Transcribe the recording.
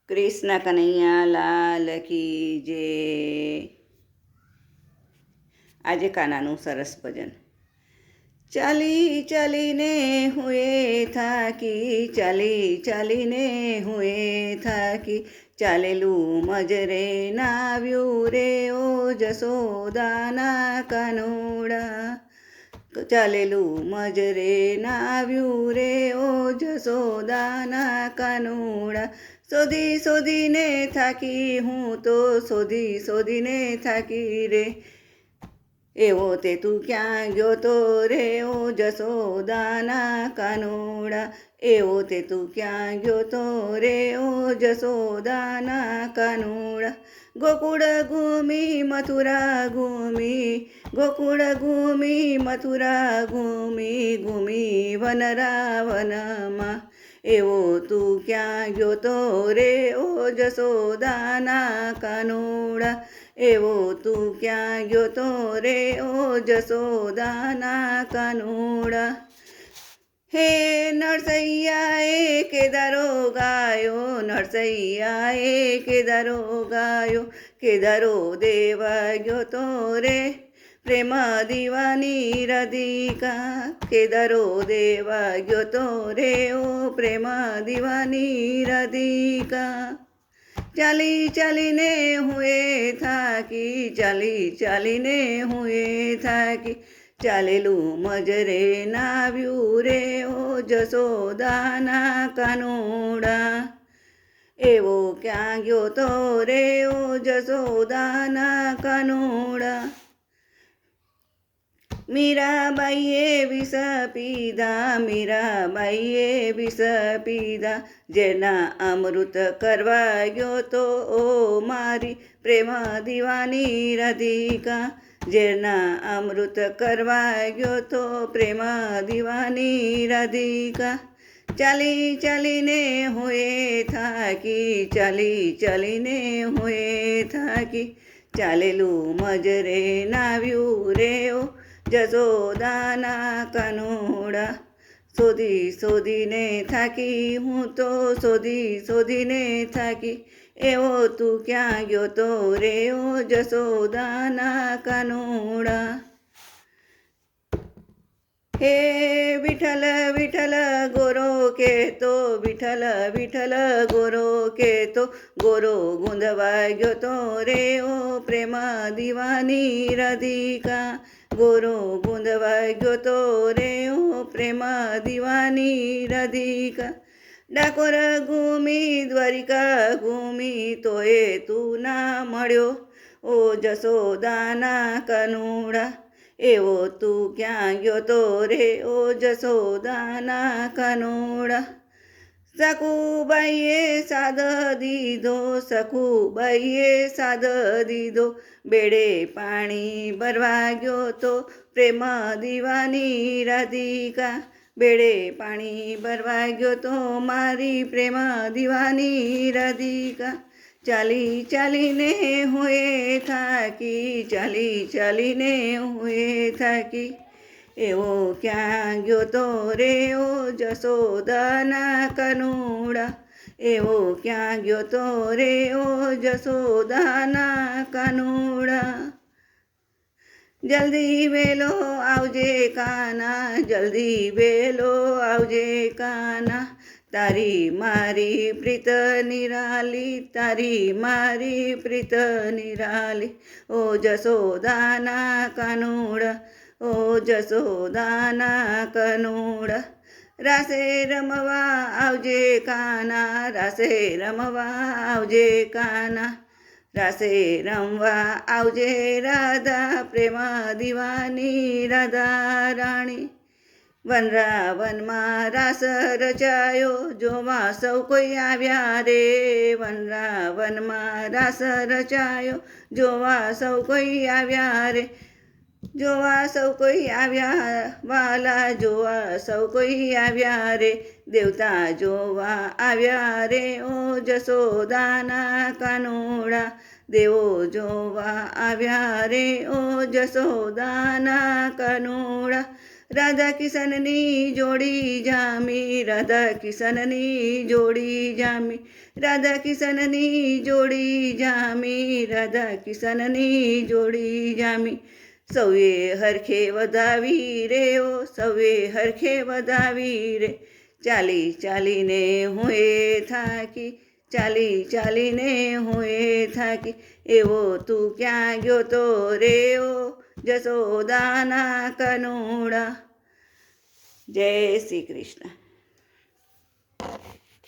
કૃષ્ણ કનૈયા લાલ કી જય। આજે કાનાનું સરસ ભજન। ચાલી ચાલીને હુએ થાકી, ચાલી ચાલીને હુએ થાકી, ચાલેલું મજરે નાવ્યું રે ઓ જશોદાના કાનુડા। ચાલેલું મજરે નાવ્યું રે ઓ જશોદાના કાનુડા। શોધી શોધીને થાકી હું તો, શોધી શોધીને થાકી રે, એવો તે તું ક્યાં ગયો તો રે ઓ જશોદાના કાનુડા। એવો તે તું ક્યાં ગયો તો રે ઓ જશોદાના કાનુડા। ગોકુળ ઘૂમી મથુરા ઘૂમી, ગોકુળ ઘૂમી મથુરા ઘૂમી, ઘૂમી વનરાવનમાં, એવો તું ક્યાં ગયો તો રે ઓ જશોદાના કાનુડા। એવો તું ક્યાં ગયો તો રે ઓ જશોદાના કાનુડા। હે નરસૈયાએ કેદારો ગાયો, નરસૈયાએ કેદારો ગાયો, કેદારો દેવા ગયો તો રે પ્રેમ દીવાની રાધિકા। કેદારો દેવા ગયો તો રે ઓ પ્રેમ દીવાની રાધિકા। ચાલી ચાલીને હુએ થાકી, ચાલી ચાલીને હુએ થાકી, ચાલેલું મજરે નાવ્યું રે ઓ જશોદાના કાનુડા। એવો ક્યાં ગયો તો રે ઓ જશોદાના કાનુડા। મીરાબાઈએ વિષ પીધા, મીરાબાઈએ વિષ પીધા, જેના અમૃત કરવા ગયો તો ઓ મારી પ્રેમ દીવાની રાધિકા। જેના અમૃત કરવા ગયો તો પ્રેમ દીવાની રાધિકા। ચાલી ચાલીને હુએ થાકી, ચાલી ચાલીને હુએ થાકી, ચાલેલું મજરે નાવ્યું રે ઓ જશોદાના કાનુડા। શોધી શોધીને થાકી હું તો, શોધી શોધીને થાકી, એવો તું ક્યાં ગયો તો રે ઓ જશોદાના કાનુડા। હે વિઠ્ઠલ વિઠ્ઠલ ગોરો કહેતો, વિઠ્ઠલ વિઠ્ઠલ ગોરો કહેતો, ગોરો ગુંદવા ગયો તો રે ઓ પ્રેમ દીવાની રાધિકા। ગોરો ગુંદવા ગયો તો રે ઓ પ્રેમ દીવાની રાધિકા। ડાકોર ઘૂમી દ્વારિકા ઘૂમી, તોય તું ના મળ્યો ઓ જશોદાના કાનુડા। એવો તું ક્યાં ગયો તો રે ઓ જશોદાના કાનુડા। સખુબાઈએ સાદ દીધો, સખુબાઈએ સાદ દીધો, બેડે પાણી ભરવા ગયો તો પ્રેમ દીવાની રાધિકા। બેડે પાણી ભરવા ગયો તો મારી પ્રેમ દીવાની રાધિકા। ચાલી ચાલીને હુએ થાકી, ચાલી ચાલીને હુએ થાકી, એવો ક્યાં ગયો તો રે ઓ જશોદાના કાનુડા। એવો ક્યાં ગયો તો રે ઓ જશોદાના કાનુડા। જલ્દી વેલો આવજે કાના, જલ્દી વેલો આવજે કાના, તારી મારી પ્રીત નિરાલી, તારી મારી પ્રીત નિરાલી, ઓ જશોદાના કાનુડા, ઓ જશોદાના કાનુડા। રાસે રમવા આવજે કાના, રાસે રમવા આવજે કાના, રાસે રમવા આવજે રાધા પ્રેમ દીવાની રાધા રાણી। વનરાવનમાં રાસ રચાયો, જોવા સૌ કોઈ આવ્યા રે, વનરાવનમાં રાસ રચાયો, જોવા સૌ કોઈ આવ્યા રે, જોવા સૌ કોઈ આવ્યા વાલા, જોવા સૌ કોઈ આવ્યા રે, દેવતા જોવા આવ્યા રે ઓ જશોદાના કાનુડા। દેવો જોવા આવ્યા રે ઓ જશોદાના કાનુડા। રાધા કિશનની જોડી જામી, રાધા કિશનની જોડી જામી, રાધા કિશનની જોડી જામી, રાધા કિશનની જોડી જામી. સૌએ હરખે વધાવી રે ઓ સૌએ હરખે વધાવી રે, ચાલી ચાલીને હું થાકી, ચાલી ચાલીને હું થાકી. એવો તું ક્યાં ગયો તો રે ઓ જશોદાના કનુડા. જય શ્રી કૃષ્ણ.